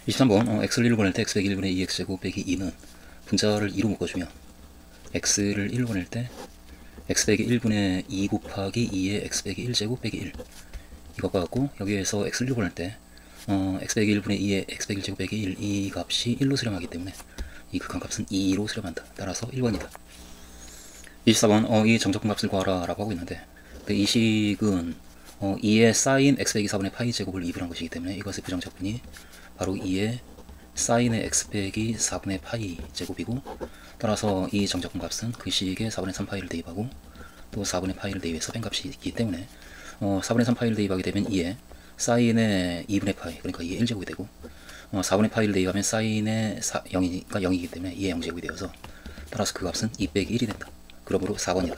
23번 x를 1로 보낼 때 x 빼기 1분의 2x제곱 빼기 2는 분자를 2로 묶어주면 x를 1로 보낼 때 x 빼기 1분의 2 곱하기 2의 x 빼기 1제곱 빼기 1 이것과 같고, 여기에서 x를 1로 보낼 때 x 빼기 1분의 2의 x 빼기 1제곱 빼기 1 이 값이 1로 수렴하기 때문에 이 극한값은 2로 수렴한다. 따라서 1번이다. 24번 이 정적분값을 구하라 라고 하고 있는데, 이 식은 2의 사인 x 빼기 4분의 파이 제곱을 2분한 것이기 때문에 이것의 부정적분이 바로 2의 사인의 x 빼기 4분의 파이 제곱이고, 따라서 이 정적분값은 그 식에 4분의 3파이를 대입하고 또 4분의 파이를 대입해서 뺀값이 있기 때문에 4분의 3파이를 대입하게 되면 2의 사인의 2분의 파이, 그러니까 2의 1제곱이 되고, 4분의 파이를 대입하면 사인의 0이니까 0이기 때문에 2의 0제곱이 되어서 따라서 그 값은 2 빼기 1이 된다. 그러므로 4번이다.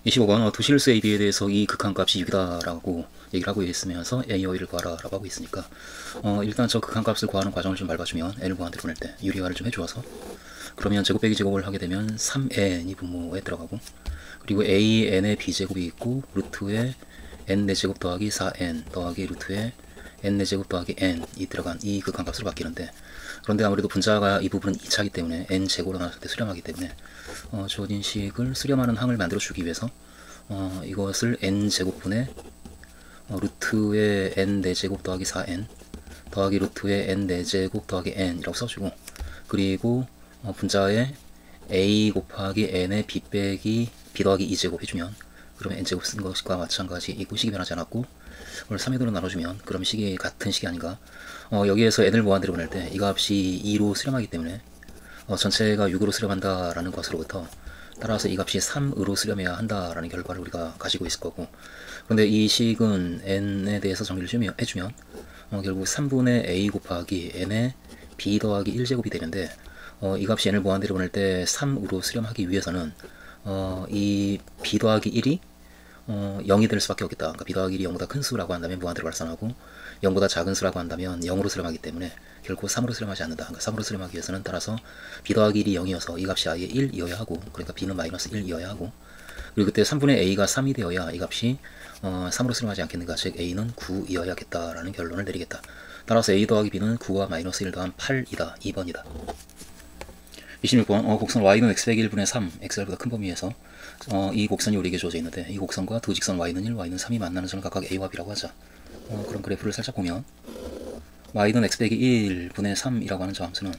25번 두실수 AB에 대해서 이 극한값이 6이다 라고 얘기를 하고 있으면서 AOE를 구하라 라고 하고 있으니까 일단 저 극한값을 구하는 과정을 좀 밟아주면 n을 무한대로 보낼 때 유리화를 좀 해주어서, 그러면 제곱 빼기 제곱을 하게 되면 3n이 분모에 들어가고, 그리고 an의 b제곱이 있고 루트에 n 4제곱 더하기 4n 더하기 루트에 n 4제곱 더하기 n이 들어간 이 극한값으로 바뀌는데, 그런데 아무래도 분자가 이 부분은 2차이기 때문에 n제곱으로 나눴을 때 수렴하기 때문에 주어진 식을 수렴하는 항을 만들어 주기 위해서 이것을 n제곱분의 루트에 n 4제곱 더하기 4n 더하기 루트에 n 4제곱 더하기 n이라고 써주고, 그리고 분자에 a 곱하기 n의 b 빼기 b 더하기 2제곱 해주면, 그러면 n제곱 쓴 것과 마찬가지 이고 식이 변하지 않았고, 오늘 3회도로 나눠주면 그럼 식이 같은 식이 아닌가. 여기에서 n을 무한대로 보낼 때 이 값이 2로 수렴하기 때문에 전체가 6으로 수렴한다 라는 것으로부터 따라서 이 값이 3으로 수렴해야 한다 라는 결과를 우리가 가지고 있을 거고, 그런데 이 식은 n에 대해서 정리를 해주면 결국 3분의 a 곱하기 n의 b 더하기 1제곱이 되는데, 이 값이 n을 무한대로 보낼 때 3으로 수렴하기 위해서는 이 b 더하기 1이 0이 될 수밖에 없겠다. 그러니까 b 더하기 1이 0보다 큰 수라고 한다면 무한대로 발산하고, 0보다 작은 수라고 한다면 0으로 수렴하기 때문에 결코 3으로 수렴하지 않는다. 그러니까 3으로 수렴하기 위해서는 따라서 b 더하기 1이 0이어서 이 값이 아예 1이어야 하고, 그러니까 b는 마이너스 1이어야 하고, 그리고 그때 3분의 a가 3이 되어야 이 값이 3으로 수렴하지 않겠는가. 즉 a는 9이어야겠다라는 결론을 내리겠다. 따라서 a 더하기 b는 9와 마이너스 1 더한 8이다. 2번이다. 26번 곡선 y는 x 빼기 1분의 3 xr보다 큰 범위에서 이 곡선이 우리에게 주어져 있는데, 이 곡선과 두 직선 y는 1, y는 3이 만나는 점을 각각 a와 b라고 하자. 그런 그래프를 살짝 보면 y는 x 빼기 1분의 3이라고 하는 저 함수는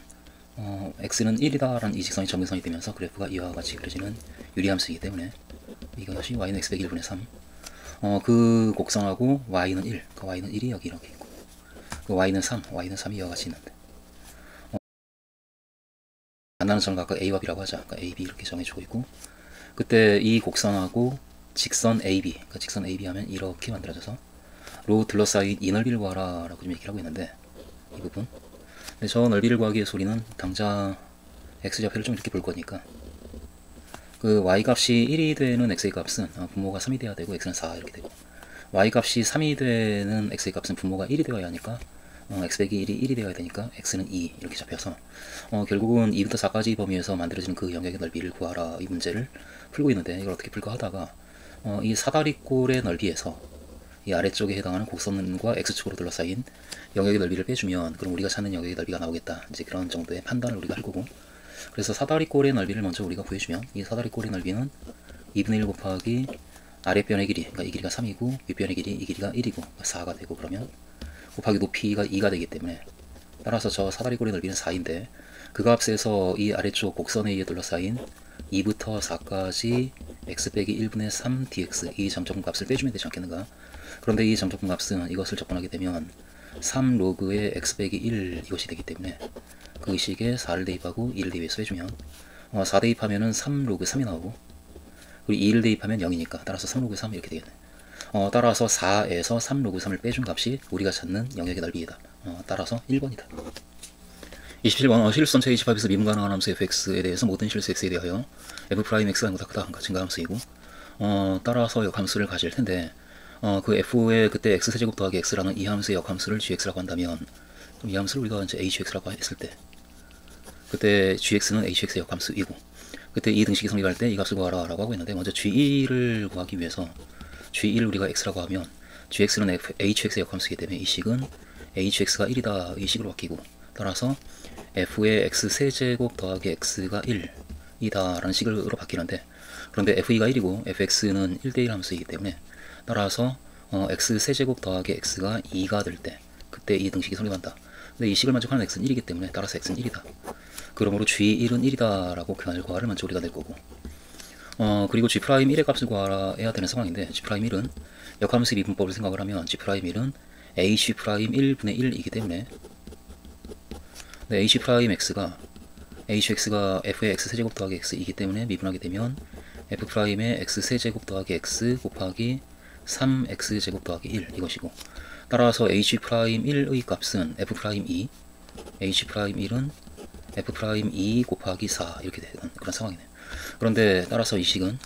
x는 1이다 라는 이 직선이 점근선이 되면서 그래프가 이와 같이 그려지는 유리함수이기 때문에 이것이 y는 x 빼기 1분의 3, 그 곡선하고 y는 1, 그 y는 1이 여기 이렇게 있고, 그 y는 3, y는 3이 이와 같이 있는데 만나는 점을 각각 a와 b라고 하자. 그러니까 a, b 이렇게 정해주고 있고, 그때 이 곡선하고 직선 AB, 그러니까 직선 AB 하면 이렇게 만들어져서 로 둘러싸인 이 넓이를 구하라 라고 좀 얘기를 하고 있는데, 이 부분. 근데 저 넓이를 구하기 위해서 우리는 당장 x좌표를 좀 이렇게 볼 거니까 그 y값이 1이 되는 x의 값은 분모가 3이 돼야 되고 x는 4 이렇게 되고, y값이 3이 되는 x의 값은 분모가 1이 되어야 하니까 x 빼기 1이 1이 되어야 되니까 x는 2 이렇게 잡혀서 결국은 2부터 4까지 범위에서 만들어지는 그 영역의 넓이를 구하라 이 문제를 풀고 있는데, 이걸 어떻게 풀까 하다가 이 사다리꼴의 넓이에서 이 아래쪽에 해당하는 곡선과 x축으로 둘러싸인 영역의 넓이를 빼주면 그럼 우리가 찾는 영역의 넓이가 나오겠다. 이제 그런 정도의 판단을 우리가 할 거고, 그래서 사다리꼴의 넓이를 먼저 우리가 구해주면 이 사다리꼴의 넓이는 2분의 1 곱하기 아랫변의 길이, 그러니까 이 길이가 3이고 윗변의 길이 이 길이가 1이고 4가 되고, 그러면 곱하기 높이가 2가 되기 때문에 따라서 저 사다리꼴의 넓이는 4인데, 그 값에서 이 아래쪽 곡선에 의해 둘러싸인 2부터 4까지 x 빼기 1분의 3 dx 이 점적분 값을 빼주면 되지 않겠는가. 그런데 이 점적분 값은 이것을 적분하게 되면 3 로그의 x 빼기 1 이것이 되기 때문에 그 식에 4를 대입하고 2를 대입해서 빼주면 4 대입하면은 3 로그 3이 나오고, 그리고 2를 대입하면 0이니까 따라서 3 로그 3 이렇게 되겠네. 따라서 4에서 3 로그 3을 빼준 값이 우리가 찾는 영역의 넓이이다. 따라서 1번이다. 27번 실수선체 H밥에서 미분 가능한 함수 fx에 대해서 모든 실수 x에 대하여 f'x가 0보다 크다. 그러니까 증가함수이고, 따라서 역함수를 가질 텐데 그 f의 그때 x세제곱 더하기 x라는 이 함수의 역함수를 gx라고 한다면, 그럼 이 함수를 우리가 이제 hx라고 했을 때 그때 gx는 hx의 역함수이고, 그때 이 등식이 성립할 때 이 값을 구하라 라고 하고 있는데, 먼저 g1을 구하기 위해서 g1을 우리가 x라고 하면 gx는 hx의 역함수이기 때문에 이 식은 hx가 1이다 이 식으로 바뀌고, 따라서 f의 x 세제곱 더하기 x가 1이다 라는 식으로 바뀌는데, 그런데 fe가 1이고 fx는 1대1 함수이기 때문에 따라서 x 세제곱 더하기 x가 2가 될 때 그때 이 등식이 성립한다. 근데 이 식을 만족하는 x는 1이기 때문에 따라서 x는 1이다. 그러므로 g1은 1이다 라고 결과를 먼저 우리가 낼 거고, 그리고 g'1의 값을 구해야 되는 상황인데, g'1은 역함수 미분법을 생각을 하면 g'1은 h'1분의 1이기 때문에, h'x가 f의 x 세제곱 더하기 x이기 때문에 미분하게 되면 f'의 x 세제곱 더하기 x 곱하기 3x 제곱 더하기 1 이것이고, 따라서 h'1의 값은 f'2, h'1은 f'2 곱하기 4 이렇게 되는 그런 상황이네요. 그런데 따라서 이 식은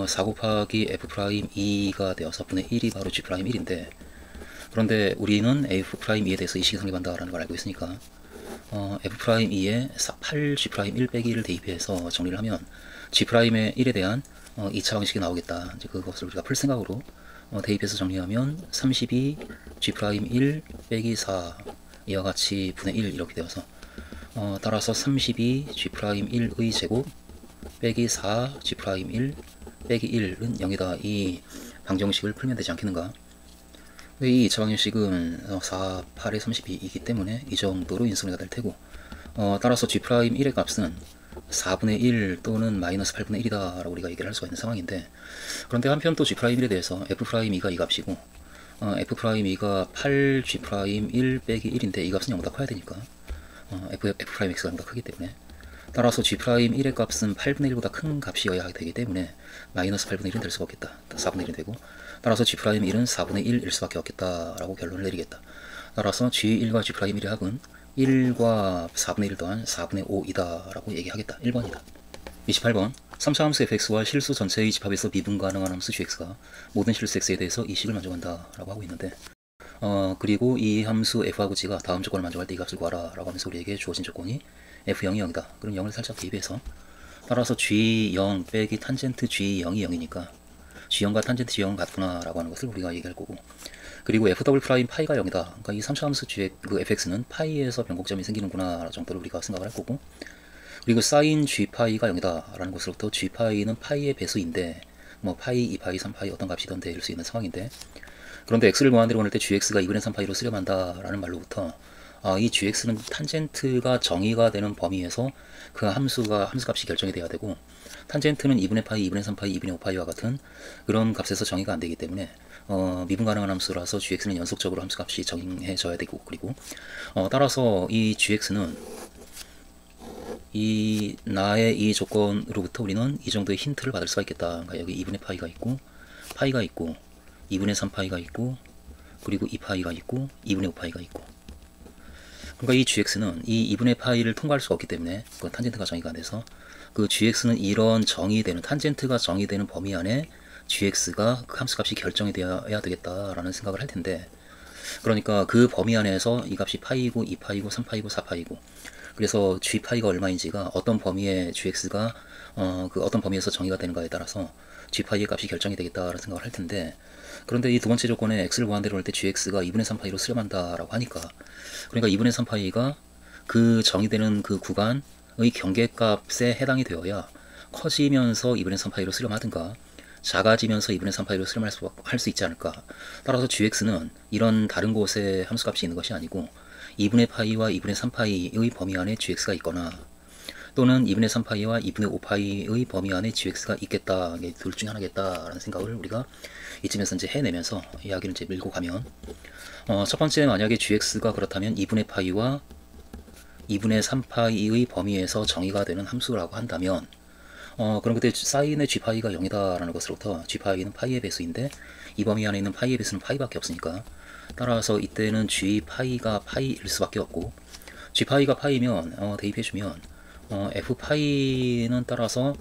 4 곱하기 f'2가 되어서 분의 1이 바로 g'1인데, 그런데 우리는 f'2에 대해서 이 식이 성립한다라는 걸 알고 있으니까 f'2에 8g'1 빼기 1을 대입해서 정리를 하면 g'의 1에 대한 2차 방식이 나오겠다. 이제 그것을 우리가 풀 생각으로 대입해서 정리하면 32g'1 빼기 4 이와 같이 분의 1 이렇게 되어서 따라서 32g'1의 제곱 빼기 4g'1 빼기 1은 0이다. 이 방정식을 풀면 되지 않겠는가? 이 2차 방정식은 4, 8에 32이기 때문에 이 정도로 인수분해가 될 테고, 따라서 g'1의 값은 4분의 1 또는 마이너스 8분의 1이다 라고 우리가 얘기를 할 수가 있는 상황인데, 그런데 한편 또 g'1에 대해서 f'2가 이 값이고 f'2가 8g'1 빼기 1인데 이 값은 0보다 커야 되니까 f'x가 0보다 크기 때문에, 따라서 g'1의 값은 8분의 1보다 큰 값이어야 되기 때문에 마이너스 8분의 1은 될 수가 없겠다. 4분의 1이 되고, 따라서 g'1은 4분의 1일 수밖에 없겠다 라고 결론을 내리겠다. 따라서 g1과 g'1의 합은 1과 4분의 1 더한 4분의 5이다 라고 얘기하겠다. 1번이다. 28번 3차 함수 fx와 실수 전체의 집합에서 미분 가능한 함수 gx가 모든 실수 x에 대해서 이 식을 만족한다 라고 하고 있는데, 그리고 이 함수 f하고 g가 다음 조건을 만족할 때 이 값을 구하라 라고 하면서 우리에게 주어진 조건이 f0이 0이다. 그럼 0을 살짝 대입해서, 따라서 g0 빼기 탄젠트 g0이 0이니까 g0과 탄젠트 g0은 같구나 라고 하는 것을 우리가 얘기할 거고, 그리고 f' 파이가 0이다. 그러니까 이 3차 함수 g 그 fx는 파이에서 변곡점이 생기는구나 정도로 우리가 생각을 할 거고, 그리고 사인 g 파이가 0이다 라는 것으로부터 g 파이는 파이의 배수인데, 뭐 파이, 2파이, 3파이 어떤 값이든 될 수 있는 상황인데, 그런데 x를 무한대로 보낼 때 gx가 2분의 3파이로 수렴한다 라는 말로부터 이 gx는 탄젠트가 정의가 되는 범위에서 그 함수값이 결정이 돼야 되고, 탄젠트는 2분의 파이, 2분의 3파이, 2분의 5파이와 같은 그런 값에서 정의가 안 되기 때문에 미분 가능한 함수라서 gx는 연속적으로 함수값이 정해져야 되고, 그리고 따라서 이 gx는 나의 이 조건으로부터 우리는 이 정도의 힌트를 받을 수가 있겠다. 그러니까 여기 2분의 파이가 있고 2분의 3파이가 있고, 그리고 2파이가 있고 2분의 5파이가 있고, 그러니까 이 gx는 이 2분의 파이를 통과할 수가 없기 때문에 그 탄젠트가 정의가 안 돼서 그 gx는 이런 정의되는 탄젠트가 정의되는 범위 안에 gx가 그 함수값이 결정이 되어야 되겠다라는 생각을 할 텐데, 그러니까 그 범위 안에서 이 값이 파이고 2파이고 3파이고 4파이고, 그래서 g파이가 얼마인지가 어떤 범위에 gx가 그 어떤 범위에서 정의가 되는가에 따라서 g파이의 값이 결정이 되겠다라는 생각을 할 텐데, 그런데 이 두 번째 조건에 x를 무한대로 할 때 gx가 2분의 3파이로 수렴한다라고 하니까, 그러니까 2분의 3파이가 그 정의되는 그 구간의 경계값에 해당이 되어야 커지면서 2분의 3파이로 수렴하든가 작아지면서 2분의 3파이로 수렴할 수 있지 않을까. 따라서 gx는 이런 다른 곳에 함수값이 있는 것이 아니고 2분의 파이와 2분의 3파이의 범위 안에 gx가 있거나, 또는 2분의 3파이와 2분의 5파이의 범위 안에 gx가 있겠다, 둘 중에 하나겠다라는 생각을 우리가 이쯤에서 이제 해내면서 이야기를 이제 밀고 가면, 첫 번째, 만약에 gx가 그렇다면 2분의 파이와 2분의 3파이의 범위에서 정의가 되는 함수라고 한다면, 그럼 그때 사인의 g파이가 0이다 라는 것으로부터 g파이는 파이의 배수인데 이 범위 안에 있는 파이의 배수는 파이밖에 없으니까, 따라서 이때는 g파이가 파이일 수밖에 없고, g파이가 파이면 대입해주면 f파이는 따라서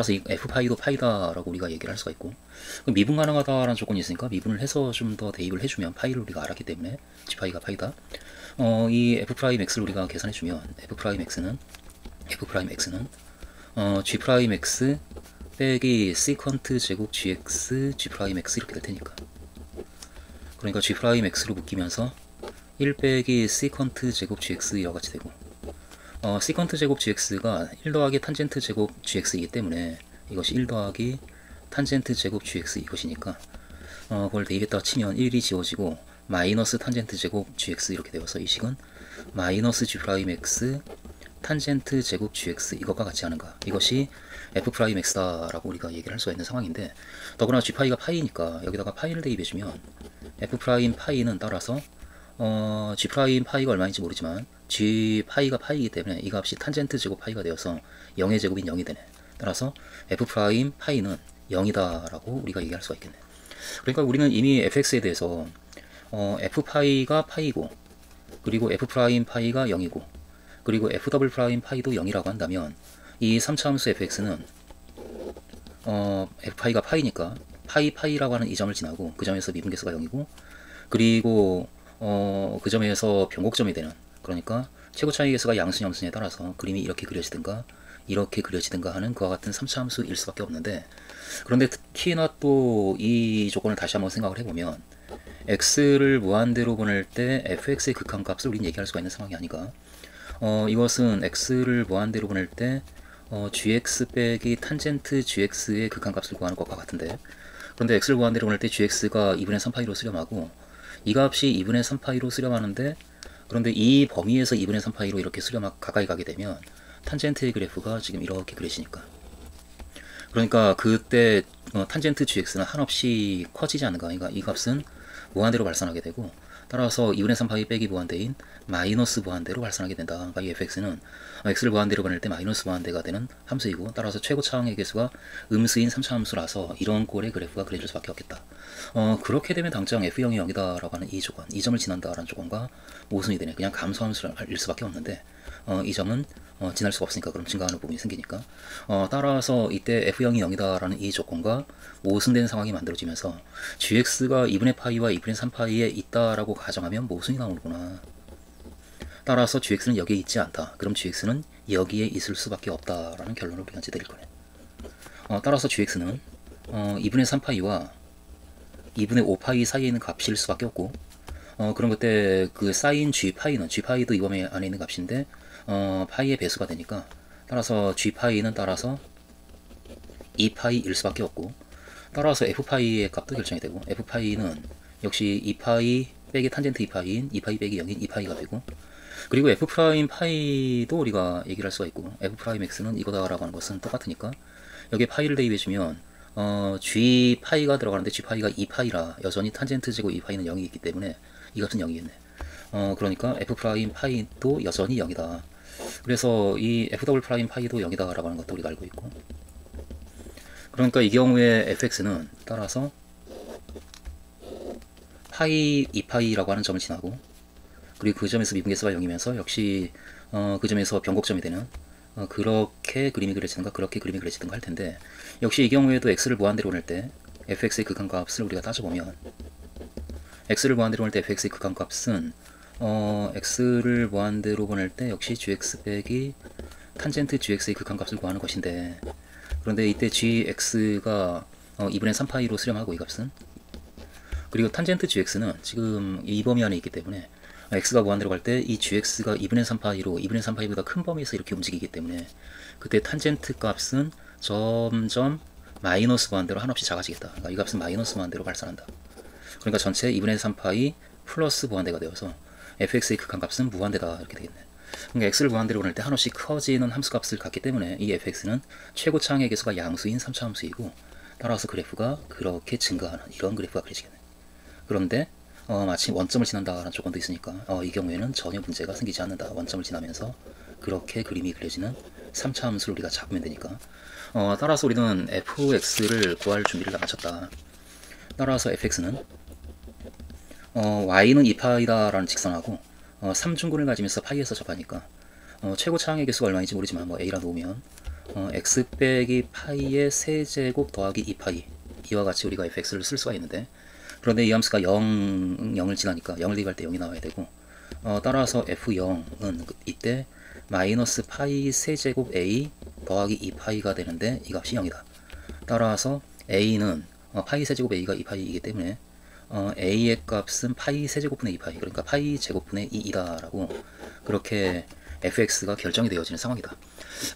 이 f파이도 파이다 라고 우리가 얘기를 할 수가 있고, 미분 가능하다라는 조건이 있으니까 미분을 해서 좀 더 대입을 해주면 파이를 우리가 알았기 때문에 g파이가 파이다. 이 f'x를 우리가 계산해주면 f'x는 g'x 빼기 세컨트 제곱 gx g'x 이렇게 될 테니까, 그러니까 g 프라임 x로 묶이면서 1 빼기 시컨트 제곱 gx 이와 같이 되고, 시컨트 제곱 gx가 1 더하기 탄젠트 제곱 gx이기 때문에 이것이 1 더하기 탄젠트 제곱 gx 이것이니까 그걸 대입했다가 치면 1이 지워지고 마이너스 탄젠트 제곱 gx 이렇게 되어서 이 식은 마이너스 g 프라임 x 탄젠트 제곱 gx 이것과 같이 하는가, 이것이 f 프라임 x다 라고 우리가 얘기를 할 수가 있는 상황인데, 더구나 g 파이가 파이니까 여기다가 파이를 대입해주면 f 프라임 파이는 따라서 g 프라임 파이가 얼마인지 모르지만 g 파이가 파이이기 때문에 이 값이 탄젠트 제곱 파이가 되어서 0의 제곱인 0이 되네. 따라서 f 프라임 파이는 0이다 라고 우리가 얘기할 수가 있겠네. 그러니까 우리는 이미 fx에 대해서 f 파이가 파이고, 그리고 f 프라임 파이가 0이고, 그리고 f 더블 프라임 파이도 0이라고 한다면 이 3차 함수 fx는 f 파이가 파이니까 파이라고 하는 이 점을 지나고 그 점에서 미분계수가 0이고, 그리고 그 점에서 변곡점이 되는, 그러니까 최고 차이 계수가 양수 염수에 따라서 그림이 이렇게 그려지든가 이렇게 그려지든가 하는 그와 같은 3차 함수일 수밖에 없는데, 그런데 특히나 또 이 조건을 다시 한번 생각을 해보면 x를 무한대로 보낼 때 fx의 극한값을 우린 얘기할 수가 있는 상황이 아닌가. 이것은 x를 무한대로 보낼 때 gx 빼기 탄젠트 gx의 극한값을 구하는 것과 같은데, 그런데 x를 무한대로 보낼 때 gx가 2분의 3파이로 수렴하고 이 값이 2분의 3파이로 수렴하는데, 그런데 이 범위에서 2분의 3파이로 이렇게 가까이 가게 되면 탄젠트의 그래프가 지금 이렇게 그려지니까, 그러니까 그때 탄젠트 gx는 한없이 커지지 않는가. 그러니까 이 값은 무한대로 발산하게 되고, 따라서 2분의 3파이 빼기 무한대인 마이너스 무한대로 발산하게 된다. 그러니까 이 fx는 x를 무한대로 보낼 때 마이너스 무한대가 되는 함수이고, 따라서 최고 차항의 계수가 음수인 3차 함수라서 이런 꼴의 그래프가 그려질 수밖에 없겠다. 그렇게 되면 당장 f0이 0이다 라고 하는 이 조건, 이 점을 지난다 라는 조건과 모순이 되네. 그냥 감소함수일 수밖에 없는데 이 점은 지날 수가 없으니까, 그럼 증가하는 부분이 생기니까 따라서 이때 f0이 0이다 라는 이 조건과 모순된 상황이 만들어지면서 gx가 2분의 파이와 2분의 3파이에 있다라고 가정하면 모순이 나오는구나. 따라서 gx는 여기에 있지 않다. 그럼 gx는 여기에 있을 수밖에 없다라는 결론을 우리가 이제 내릴 거네. 따라서 gx는 2분의 3파이와 2분의 5파이 사이에 있는 값일 수밖에 없고, 그럼 그때 그 사인 g파이는, g파이도 이 범위 안에 있는 값인데 파이의 배수가 되니까, 따라서 g파이는 따라서 2파이일 수밖에 없고, 따라서 f파이의 값도 결정이 되고, f파이는 역시 2파이 빼기 탄젠트 2파이인 2파이 빼기 0인 2파이가 되고, 그리고 f'파이도 우리가 얘기를 할 수가 있고, f'x는 이거다라고 하는 것은 똑같으니까 여기에 파이를 대입해주면 g파이가 들어가는데 g파이가 2파이라 여전히 탄젠트 제곱 2파이는 0이 있기 때문에 이 값은 0이겠네. 그러니까 f'파이도 여전히 0이다. 그래서 이 f'파이도 0이다 라고 하는 것도 우리가 알고 있고, 그러니까 이 경우에 fx는 따라서 파이 2파이라고 하는 점을 지나고, 그리고 그 점에서 미분계수가 0이면서 역시 그 점에서 변곡점이 되는 그렇게 그림이 그려지든가 그렇게 그림이 그려지든가 할 텐데, 역시 이 경우에도 x를 무한대로 보낼 때 fx의 극한값을 우리가 따져보면, x를 무한대로 보낼 때 fx의 극한값은 x를 무한대로 보낼 때 역시 gx 빼기 탄젠트 gx의 극한값을 구하는 것인데, 그런데 이때 gx가 2분의 3파이로 수렴하고 이 값은, 그리고 탄젠트 gx는 지금 이 범위 안에 있기 때문에 x가 무한대로 갈 때 이 gx가 2분의 3파이로 2분의 3파이보다 큰 범위에서 이렇게 움직이기 때문에 그때 탄젠트 값은 점점 마이너스 무한대로 한없이 작아지겠다. 그러니까 이 값은 마이너스 무한대로 발산한다. 그러니까 전체 2분의 3파이 플러스 무한대가 되어서 fx의 극한값은 무한대다 이렇게 되겠네. 그러니까 x를 무한대로 보낼 때 한없이 커지는 함수값을 갖기 때문에 이 fx는 최고 차항의 계수가 양수인 3차 함수이고, 따라서 그래프가 그렇게 증가하는 이런 그래프가 그려지겠네. 그런데 마치 원점을 지난다라는 조건도 있으니까 이 경우에는 전혀 문제가 생기지 않는다. 원점을 지나면서 그렇게 그림이 그려지는 3차 함수를 우리가 잡으면 되니까, 따라서 우리는 fx를 구할 준비를 다 마쳤다. 따라서 fx는 y는 2파이다 라는 직선하고 3중근을 가지면서 파이에서 접하니까 최고 차항의 개수가 얼마인지 모르지만 뭐 a라 놓으면 x 빼기 파이의 세제곱 더하기 2파이 이와 같이 우리가 fx를 쓸 수가 있는데, 그런데 이 함수가 0을 지나니까 0을 대입할 때 0이 나와야 되고, 따라서 f0은 이때 마이너스 파이 세제곱 a 더하기 2파이가 되는데 이 값이 0이다. 따라서 a는 파이 세제곱 a가 2파이이기 때문에 a의 값은 파이 세제곱분의 2파이, 그러니까 파이 제곱분의 2이다 라고 그렇게 fx가 결정이 되어지는 상황이다.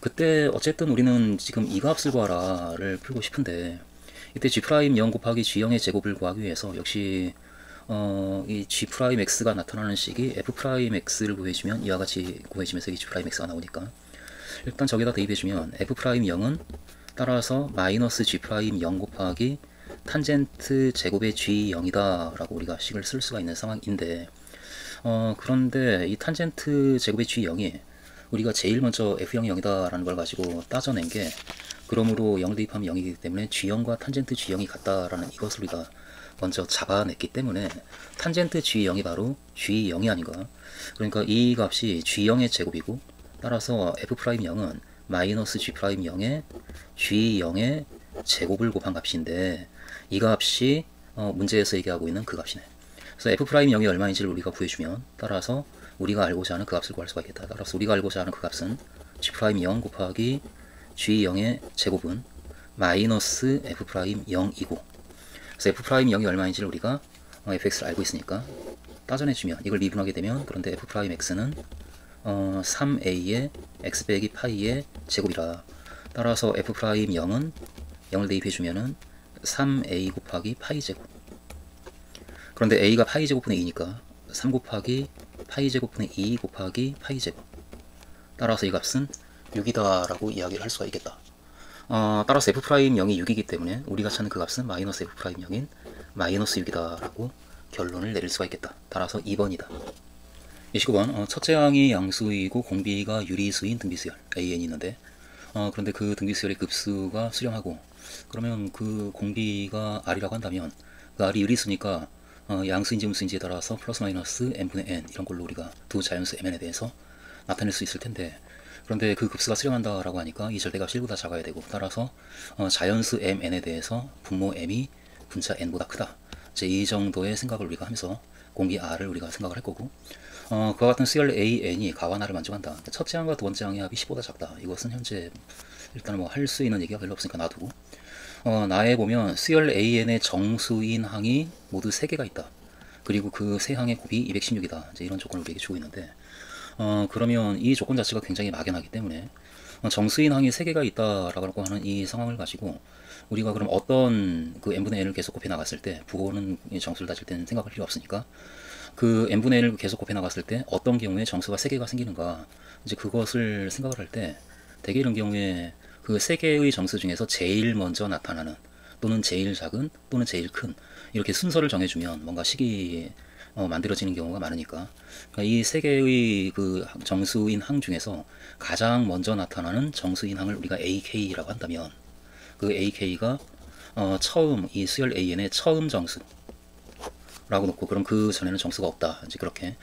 그때 어쨌든 우리는 지금 이 값을 구하라를 풀고 싶은데, 이때 g'0 곱하기 g0의 제곱을 구하기 위해서 역시 이 g'x가 나타나는 식이 f'x를 구해주면 이와 같이 구해지면서 이 g'x가 나오니까 일단 저기다 대입해주면 f'0은 따라서 마이너스 g'0 곱하기 탄젠트 제곱의 g0이다 라고 우리가 식을 쓸 수가 있는 상황인데, 그런데 이 탄젠트 제곱의 g0이 우리가 제일 먼저 f0이 0이다 라는 걸 가지고 따져낸 게, 그러므로 0을 대입하면 0이기 때문에 g0과 탄젠트 g0이 같다라는 이것을 우리가 먼저 잡아냈기 때문에 탄젠트 g0이 바로 g0이 아닌가. 그러니까 이 값이 g0의 제곱이고, 따라서 f'0은 마이너스 g'0의 g0의 제곱을 곱한 값인데, 이 값이 문제에서 얘기하고 있는 그 값이네. 그래서 f'0이 얼마인지를 우리가 구해주면 따라서 우리가 알고자 하는 그 값을 구할 수가 있겠다. 따라서 우리가 알고자 하는 그 값은 g'0 곱하기 g0의 제곱은 마이너스 f'0이고, 그래서 f'0이 얼마인지를 우리가 fx를 알고 있으니까 따져내주면 이걸 미분하게 되면, 그런데 f'x는 3a의 x 빼기 파이의 제곱이라, 따라서 f'0은 0을 대입해주면은 3a 곱하기 파이 제곱, 그런데 a가 파이 제곱분의 2니까 3 곱하기 파이 제곱분의 2 곱하기 파이 제곱, 따라서 이 값은 6이다 라고 이야기를 할 수가 있겠다. 따라서 f'0이 6이기 때문에 우리가 찾는 그 값은 마이너스 f'0인 마이너스 6이다 라고 결론을 내릴 수가 있겠다. 따라서 2번이다. 29번, 첫째 항이 양수이고 공비가 유리수인 등비수열 AN이 있는데, 그런데 그 등비수열의 급수가 수렴하고, 그러면 그 공비가 R이라고 한다면 그 R이 유리수니까 양수인지 음수인지에 따라서 플러스 마이너스 n분의 n 이런 걸로 우리가 두 자연수 mn에 대해서 나타낼 수 있을 텐데, 그런데 그 급수가 수렴한다 라고 하니까 이 절대값이 1보다 작아야 되고, 따라서 자연수 mn에 대해서 분모 m이 분자 n보다 크다, 이제 이 정도의 생각을 우리가 하면서 공비 R을 우리가 생각을 할 거고, 그와 같은 수열 AN이 가와 나를 만족한다. 첫째 항과 두 번째 항의 합이 10보다 작다. 이것은 현재 일단 뭐 할 수 있는 얘기가 별로 없으니까 놔두고, 나에 보면 수열 AN의 정수인 항이 모두 3개가 있다. 그리고 그 세 항의 곱이 216이다. 이제 이런 조건을 우리에게 주고 있는데, 그러면 이 조건 자체가 굉장히 막연하기 때문에 정수인 항이 3개가 있다라고 하는 이 상황을 가지고 우리가 그럼 어떤 그 n분의 n을 계속 곱해 나갔을 때, 부호는 정수를 따질 때는 생각할 필요 없으니까 그 n분의 n을 계속 곱해 나갔을 때 어떤 경우에 정수가 3개가 생기는가, 이제 그것을 생각을 할 때 대개 이런 경우에 그 3개의 정수 중에서 제일 먼저 나타나는, 또는 제일 작은, 또는 제일 큰, 이렇게 순서를 정해주면 뭔가 식이 만들어지는 경우가 많으니까, 그러니까 이 3개의 그 정수인 항 중에서 가장 먼저 나타나는 정수인 항을 우리가 AK라고 한다면, 그 AK가 처음, 이 수열 AN의 처음 정수 라고 놓고, 그럼 그 전에는 정수가 없다, 이제 그렇게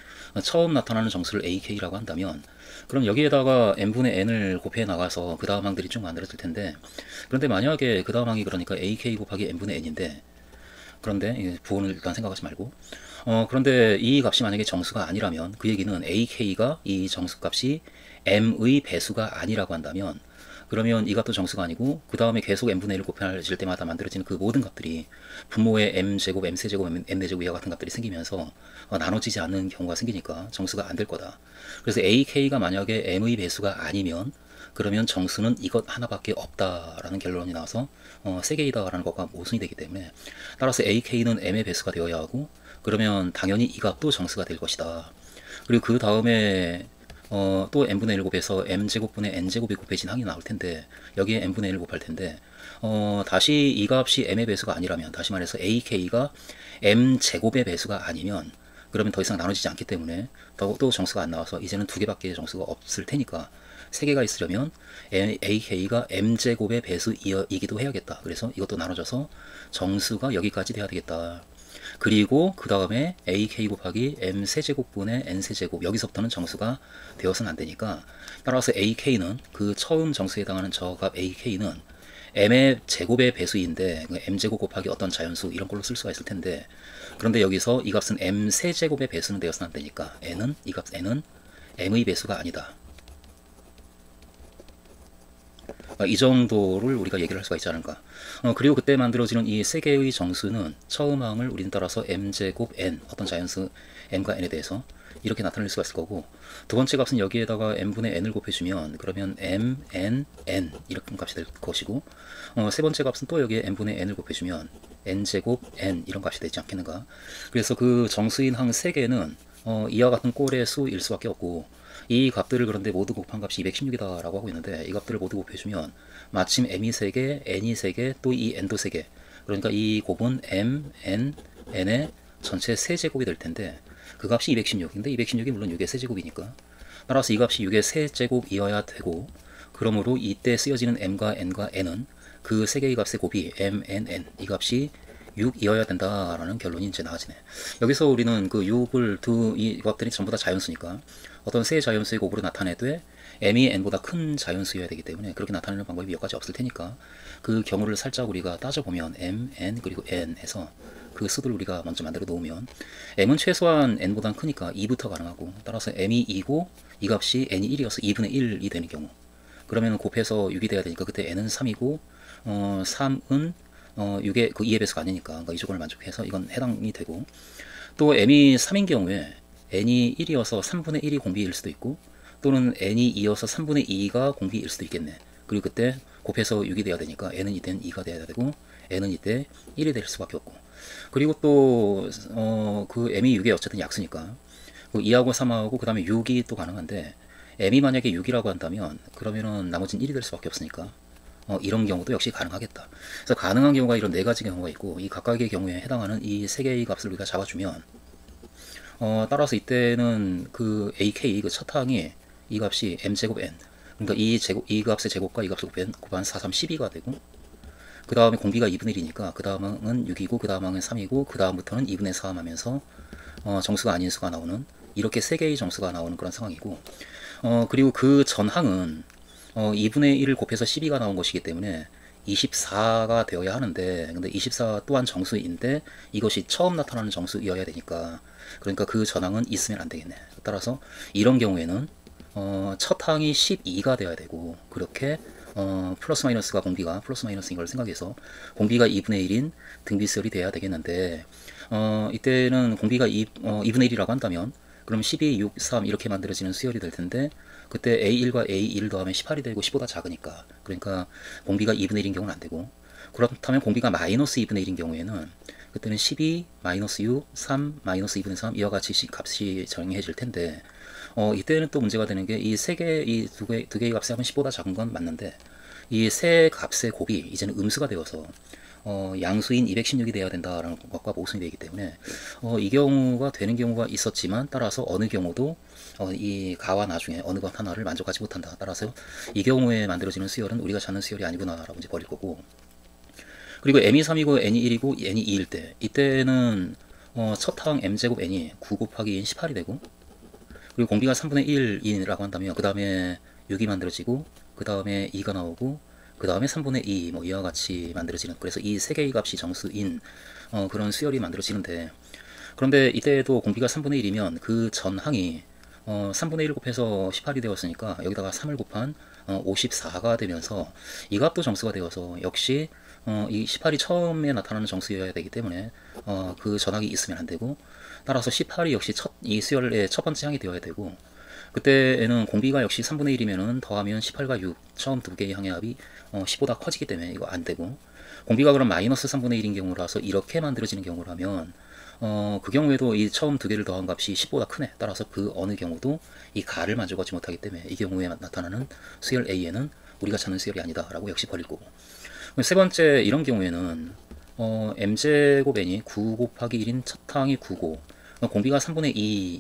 처음 나타나는 정수를 AK라고 한다면, 그럼 여기에다가 n분의 n을 곱해 나가서 그 다음 항들이 쭉 만들어질 텐데, 그런데 만약에 그 다음 항이 그러니까 AK 곱하기 n분의 n인데, 그런데 부호는 일단 생각하지 말고, 그런데 이 값이 만약에 정수가 아니라면, 그 얘기는 AK가 이 정수 값이 m의 배수가 아니라고 한다면, 그러면 이 값도 정수가 아니고 그 다음에 계속 n분의 1을 곱해질 때마다 만들어지는 그 모든 값들이 분모에 m제곱, m세제곱, m네제곱 이와 같은 값들이 생기면서 나눠지지 않는 경우가 생기니까 정수가 안 될 거다. 그래서 AK가 만약에 m의 배수가 아니면 그러면 정수는 이것 하나밖에 없다라는 결론이 나와서 3개이다 라는 것과 모순이 되기 때문에, 따라서 AK는 m의 배수가 되어야 하고, 그러면 당연히 이 값도 정수가 될 것이다. 그리고 그 다음에 또 n분의 1 곱해서 m제곱분의 n제곱이 곱해진 항이 나올 텐데, 여기에 n분의 1 곱할 텐데, 다시 이 값이 m의 배수가 아니라면, 다시 말해서 AK가 m제곱의 배수가 아니면, 그러면 더 이상 나눠지지 않기 때문에 또 정수가 안 나와서 이제는 2개밖에 정수가 없을 테니까 3개가 있으려면 AK가 m제곱의 배수이기도 해야겠다. 그래서 이것도 나눠져서 정수가 여기까지 돼야 되겠다. 그리고 그 다음에 AK 곱하기 m세제곱분의 n세제곱, 여기서부터는 정수가 되어서는 안 되니까, 따라서 AK는 그 처음 정수에 해당하는 저 값 AK는 m의 제곱의 배수인데, m제곱 곱하기 어떤 자연수 이런 걸로 쓸 수가 있을 텐데, 그런데 여기서 이 값은 m세제곱의 배수는 되어서는 안 되니까 이 값 n은 m의 배수가 아니다. 이 정도를 우리가 얘기를 할 수가 있지 않을까. 그리고 그때 만들어지는 이 세 개의 정수는 처음 항을 우리는 따라서 m제곱 n, 어떤 자연수 m과 n에 대해서 이렇게 나타낼 수가 있을 거고, 두 번째 값은 여기에다가 m분의 n을 곱해주면 그러면 m, n, n 이렇게 값이 될 것이고, 세 번째 값은 또 여기에 m분의 n을 곱해주면 n제곱 n 이런 값이 되지 않겠는가. 그래서 그 정수인 항 세 개는 이와 같은 꼴의 수일 수밖에 없고, 이 값들을 그런데 모두 곱한 값이 216이다 라고 하고 있는데, 이 값들을 모두 곱해주면 마침 m이 3개, n이 3개, 또 이 n도 3개, 그러니까 이 곱은 m, n, n의 전체 세제곱이 될 텐데, 그 값이 216인데 216이 물론 6의 세제곱이니까 따라서 이 값이 6의 세제곱이어야 되고, 그러므로 이때 쓰여지는 m과 n과 n은 그 세 개의 값의 곱이 m, n, n 이 값이 6이어야 된다라는 결론이 이제 나와지네. 여기서 우리는 그 6을 이 값들이 전부 다 자연수니까 어떤 세 자연수의 곱으로 나타내되 m이 n보다 큰 자연수여야 되기 때문에 그렇게 나타내는 방법이 몇 가지 없을 테니까 그 경우를 살짝 우리가 따져보면 m, n 그리고 n에서 그 수들을 우리가 먼저 만들어 놓으면 m은 최소한 n보다 크니까 2부터 가능하고, 따라서 m이 2고 이 값이 n이 1이어서 2분의 1이 되는 경우, 그러면 곱해서 6이 돼야 되니까 그때 n은 3이고 3은 6의 그 2의 배수가 아니니까, 그러니까 이 조건을 만족해서 이건 해당이 되고, 또 m이 3인 경우에 n이 1이어서 3분의 1이 공비일 수도 있고, 또는 n이 2여서 3분의 2가 공비일 수도 있겠네. 그리고 그때 곱해서 6이 돼야 되니까 n은 이때는 2가 돼야 되고 n은 이때 1이 될 수밖에 없고, 그리고 또 그 m이 6의 어쨌든 약수니까 그 2하고 3하고 그 다음에 6이 또 가능한데, m이 만약에 6이라고 한다면 그러면은 나머지는 1이 될 수밖에 없으니까 이런 경우도 역시 가능하겠다. 그래서 가능한 경우가 이런 네 가지 경우가 있고, 이 각각의 경우에 해당하는 이 세 개의 값을 우리가 잡아주면 따라서 이때는 그 AK 그 첫 항이 이 값이 m제곱 n, 그러니까 이 값의 제곱과 이 값을 곱한 4, 3, 12가 되고, 그 다음에 공비가 2분의 1이니까 그 다음은 6이고 그 다음은 3이고 그 다음부터는 2분의 4 하면서 정수가 아닌 수가 나오는, 이렇게 세 개의 정수가 나오는 그런 상황이고, 그리고 그 전항은 2분의 1을 곱해서 12가 나온 것이기 때문에 24가 되어야 하는데, 근데 24 또한 정수인데 이것이 처음 나타나는 정수이어야 되니까, 그러니까 그 전항은 있으면 안 되겠네. 따라서 이런 경우에는 첫 항이 12가 되어야 되고, 그렇게 플러스 마이너스가 공비가 플러스 마이너스인 걸 생각해서 공비가 2분의 1인 등비수열이 돼야 되겠는데, 이때는 공비가 2분의 1이라고 한다면 그럼 12, 6, 3 이렇게 만들어지는 수열이 될 텐데, 그때 A1과 A1 더하면 18이 되고 15보다 작으니까, 그러니까 공비가 2분의 1인 경우는 안 되고, 그렇다면 공비가 마이너스 2분의 1인 경우에는 그때는 12, 마이너스 6, 3, 마이너스 2분의 3 이와 같이 값이 정해질 텐데, 이때는 또 문제가 되는 게 이 세 개, 이 두 개의 값이 하면 10보다 작은 건 맞는데, 이 세 값의 곱이 이제는 음수가 되어서 양수인 216이 돼야 된다라는 것과 모순이 되기 때문에 이 경우가 되는 경우가 있었지만, 따라서 어느 경우도 이 가와 나중에 어느 것 하나를 만족하지 못한다. 따라서 이 경우에 만들어지는 수열은 우리가 찾는 수열이 아니구나 라고 이제 버릴 거고, 그리고 m이 3이고 n이 1이고 n이 2일 때, 이때는 첫 항 m제곱 n이 9 곱하기 n 18이 되고, 그리고 공비가 3분의 1이라고 한다면 그 다음에 6이 만들어지고 그 다음에 2가 나오고 그 다음에 3분의 2 뭐 이와 같이 만들어지는, 그래서 이 세 개의 값이 정수인 그런 수열이 만들어지는데, 그런데 이때도 공비가 3분의 1이면 그 전항이 3분의 1 곱해서 18이 되었으니까 여기다가 3을 곱한 54가 되면서 이 값도 정수가 되어서 역시 이 18이 처음에 나타나는 정수여야 되기 때문에 그 전항이 있으면 안 되고, 따라서 18이 역시 이 수열의 첫 번째 항이 되어야 되고, 그때에는 공비가 역시 3분의 1이면은 더하면 18과 6 처음 두 개의 항의 합이 10보다 커지기 때문에 이거 안 되고, 공비가 그럼 마이너스 3분의 1인 경우라서 이렇게 만들어지는 경우라면 그 경우에도 이 처음 두 개를 더한 값이 10보다 크네. 따라서 그 어느 경우도 이 가를 만족하지 못하기 때문에 이 경우에 나타나는 수열 A에는 우리가 찾는 수열이 아니다 라고 역시 버릴 거고, 세 번째 이런 경우에는 m제곱 n이 9 곱하기 1인 첫 항이 9고, 공비가 3분의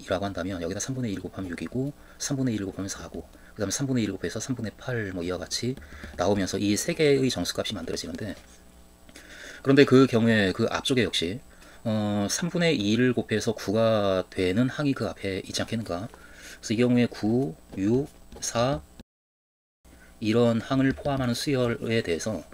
2라고 한다면 여기다 3분의 1 곱하면 6이고 3분의 1 곱하면 4고 그 다음에 3분의 1 곱해서 3분의 8 뭐 이와 같이 나오면서 이 세 개의 정수값이 만들어지는데, 그런데 그 경우에 그 앞쪽에 역시 3분의 2를 곱해서 9가 되는 항이 그 앞에 있지 않겠는가. 그래서 이 경우에 9, 6, 4 이런 항을 포함하는 수열에 대해서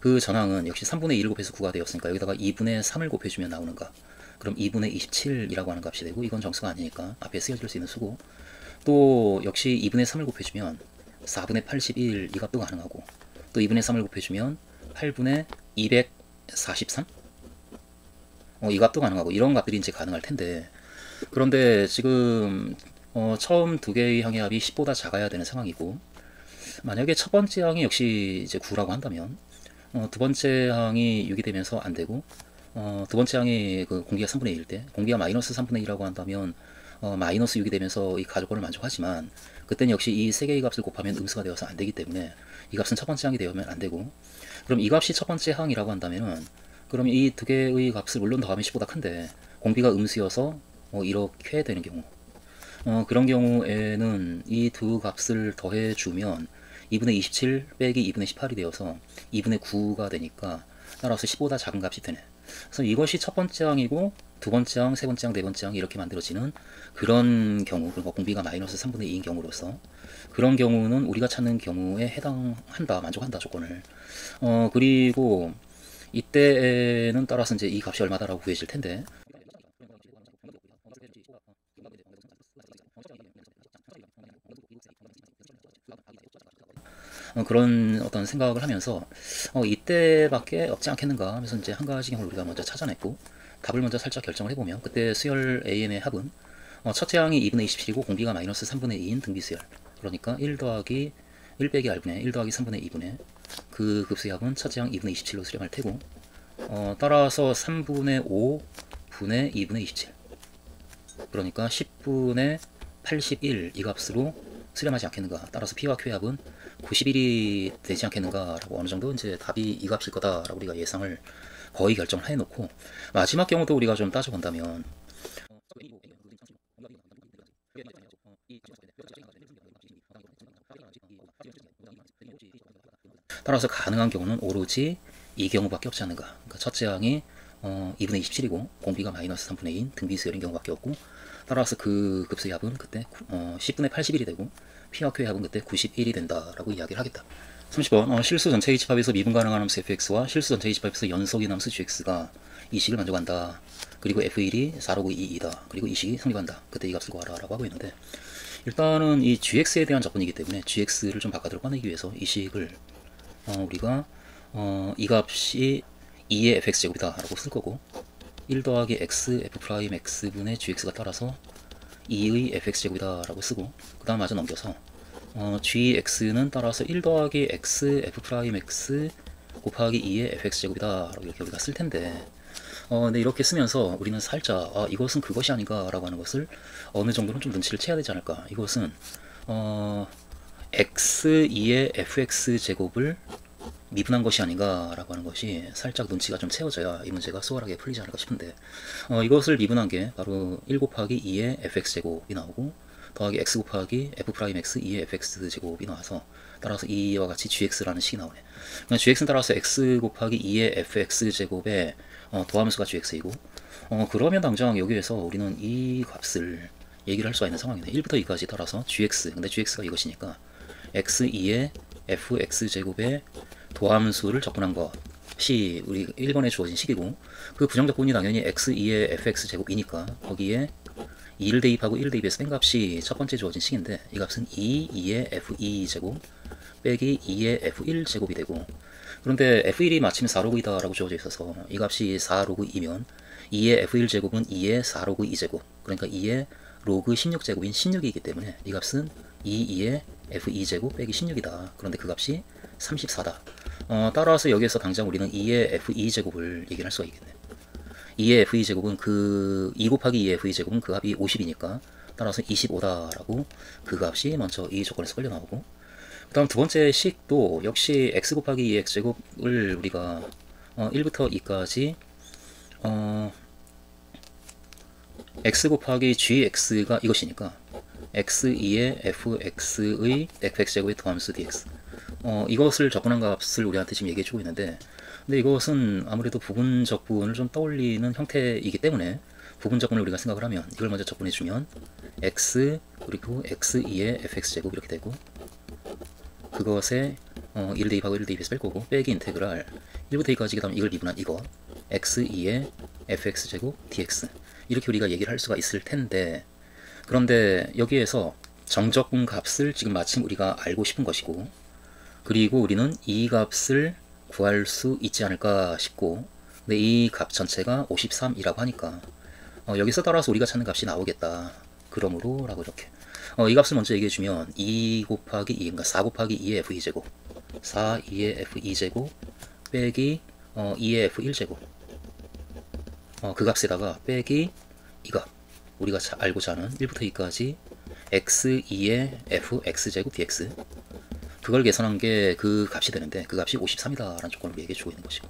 그 전항은 역시 3분의 2를 곱해서 9가 되었으니까 여기다가 2분의 3을 곱해주면 나오는가. 그럼 2분의 27이라고 하는 값이 되고, 이건 정수가 아니니까 앞에 쓰여질 수 있는 수고, 또 역시 2분의 3을 곱해주면 4분의 81 이 값도 가능하고, 또 2분의 3을 곱해주면 8분의 243? 이 값도 가능하고 이런 값들이 이제 가능할 텐데, 그런데 지금 처음 두 개의 항의 합이 10보다 작아야 되는 상황이고, 만약에 첫 번째 항이 역시 이제 9라고 한다면 두 번째 항이 6이 되면서 안 되고, 두 번째 항이 그 공기가 3분의 1일 때, 공기가 마이너스 3분의 1이라고 한다면 마이너스 6이 되면서 이 가조건을 만족하지만, 그때는 역시 이 세 개의 값을 곱하면 음수가 되어서 안 되기 때문에 이 값은 첫 번째 항이 되면 안 되고, 그럼 이 값이 첫 번째 항이라고 한다면은, 그럼 이 두 개의 값을 물론 더하면 10보다 큰데 공비가 음수여서 이렇게 되는 경우, 그런 경우에는 이 두 값을 더해주면 2분의 27 빼기 2분의 18이 되어서 2분의 9가 되니까, 따라서 10보다 작은 값이 되네. 그래서 이것이 첫 번째 항이고 두 번째 항, 세 번째 항, 네 번째 항 이렇게 만들어지는 그런 경우, 그리고 공비가 마이너스 3분의 2인 경우로서, 그런 경우는 우리가 찾는 경우에 해당한다, 만족한다 조건을. 그리고 이때에는 따라서 이제 이 값이 얼마다라고 구해질 텐데, 그런 어떤 생각을 하면서 이때밖에 없지 않겠는가 하면서 이제 한 가지 경우를 우리가 먼저 찾아냈고, 답을 먼저 살짝 결정을 해보면, 그때 수열 AM의 합은 첫째 항이 2분의 27이고 공비가 마이너스 3분의 2인 등비수열, 그러니까 1 더하기 1 빼기 R분의 1 더하기 3분의 2분의 그 급수의 합은 첫째 항 2분의 27로 수렴할 테고, 따라서 3분의 5 분의 2분의 27, 그러니까 10분의 81 이 값으로 수렴하지 않겠는가. 따라서 P와 Q의 합은 91이 되지 않겠는가 라고, 어느 정도 이제 답이 이 값일 거다 라고 우리가 예상을 거의 결정을 해놓고, 마지막 경우도 우리가 좀 따져본다면, 따라서 가능한 경우는 오로지 이 경우밖에 없지 않는가. 그러니까 첫째 항이 2분의 27이고 공비가 마이너스 3분의 2인 등비수열인 경우밖에 없고, 따라서 그 급수의 합은 그때 10분의 81이 되고 P와 Q의 합은 그때 91이 된다라고 이야기를 하겠다. 30번 실수 전체의 집합에서 미분 가능한 함수 fx와 실수 전체의 집합에서 연속인 함수 gx가 이 식을 만족한다. 그리고 f1이 4로그 2이다. 그리고 이 식이 성립한다. 그때 이 값을 구하라 라고 하고 있는데, 일단은 이 gx에 대한 조건이기 때문에 gx를 좀 바깥으로 꺼내기 위해서 이 식을 우리가 이 값이 2의 fx제곱이다 라고 쓸 거고, 1 더하기 x f'x분의 gx가 따라서 2의 fx제곱이다 라고 쓰고, 그 다음 마저 넘겨서 gx는 따라서 1 더하기 x f'x 곱하기 2의 fx제곱이다 라고 이렇게 우리가 쓸 텐데, 근데 이렇게 쓰면서 우리는 살짝 이것은 그것이 아닌가 라고 하는 것을 어느 정도는 좀 눈치를 채야 되지 않을까. 이것은 x2의 fx제곱을 미분한 것이 아닌가 라고 하는 것이 살짝 눈치가 좀 채워져야 이 문제가 수월하게 풀리지 않을까 싶은데, 이것을 미분한 게 바로 1 곱하기 2의 fx제곱이 나오고, 더하기 x 곱하기 f'x 2의 fx제곱이 나와서, 따라서 이와 같이 gx라는 식이 나오네. 그러니까 gx는 따라서 x 곱하기 2의 fx제곱의 도함수가 gx이고, 그러면 당장 여기에서 우리는 이 값을 얘기를 할 수가 있는 상황이네. 1부터 2까지 따라서 gx, 근데 gx가 이것이니까 x2의 fx제곱의 도함수를 접근한 것이 우리 1번에 주어진 식이고, 그 부정적분이 당연히 x2의 fx제곱이니까 거기에 2를 대입하고 1을 대입해서 뺀 값이 첫 번째 주어진 식인데, 이 값은 2의 f2제곱 빼기 2의 f1제곱이 되고, 그런데 f1이 마침 4로그이다 라고 주어져 있어서 이 값이 4로그이면 2의 f1제곱은 2의 4로그 2제곱, 그러니까 2의 로그 16제곱인 16이기 때문에 이 값은 2의 f2제곱 빼기 16이다. 그런데 그 값이 34다. 따라서 여기에서 당장 우리는 2의 f2제곱을 얘기를 할 수가 있겠네. 2의 f2제곱은 2 곱하기 2의 f2제곱은 그 값이 50이니까 따라서 25다라고 그 값이 먼저 이 조건에서 걸려 나오고, 그 다음 두 번째 식도 역시 x 곱하기 2의 x제곱을 우리가 1부터 2까지 x 곱하기 gx가 이것이니까 x2의 fx의 fx제곱의 도함수 dx, 이것을 접근한 값을 우리한테 지금 얘기해주고 있는데, 근데 이것은 아무래도 부분적분을 좀 떠올리는 형태이기 때문에 부분적분을 우리가 생각을 하면 이걸 먼저 접근해주면 x 그리고 x2의 fx제곱 이렇게 되고, 그것에 1 대입하고 1 대입해서 뺄 거고, 빼기 인테그랄 1부터 2까지, 그 다음 이걸 미분한 이거 x2의 fx제곱 dx, 이렇게 우리가 얘기를 할 수가 있을 텐데, 그런데 여기에서 정적분 값을 지금 마침 우리가 알고 싶은 것이고, 그리고 우리는 이 값을 구할 수 있지 않을까 싶고, 근데 이 값 전체가 53이라고 하니까 여기서 따라서 우리가 찾는 값이 나오겠다. 그러므로 라고 이렇게 이 값을 먼저 얘기해주면 2 곱하기 2, 그러니까 4 곱하기 2의 f2제곱 4, 2의 f2제곱 빼기 2의 f1제곱 그 값에다가 빼기 이 값 우리가 알고자 하는 1부터 2까지 x2의 fx제곱 dx 그걸 계산한 게 그 값이 되는데 그 값이 53이다 라는 조건을 우리에게 주고 있는 것이고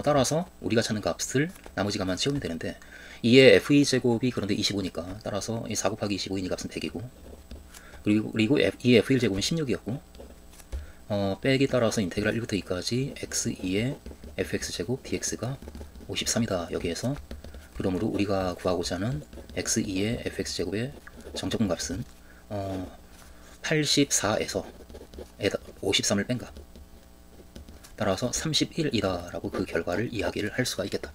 따라서 우리가 찾는 값을 나머지 값만 채우면 되는데 2의 f2제곱이 그런데 25니까 따라서 이 4 곱하기 25인 이 값은 100이고 그리고 2의 f1제곱은 16이었고 빼기 따라서 인테그랄 1부터 2까지 x2의 fx제곱 dx가 53이다 여기에서 그러므로 우리가 구하고자 하는 x2의 fx제곱의 정적분 값은 84에서 53을 뺀 값 따라서 31이다 라고 그 결과를 이야기를 할 수가 있겠다.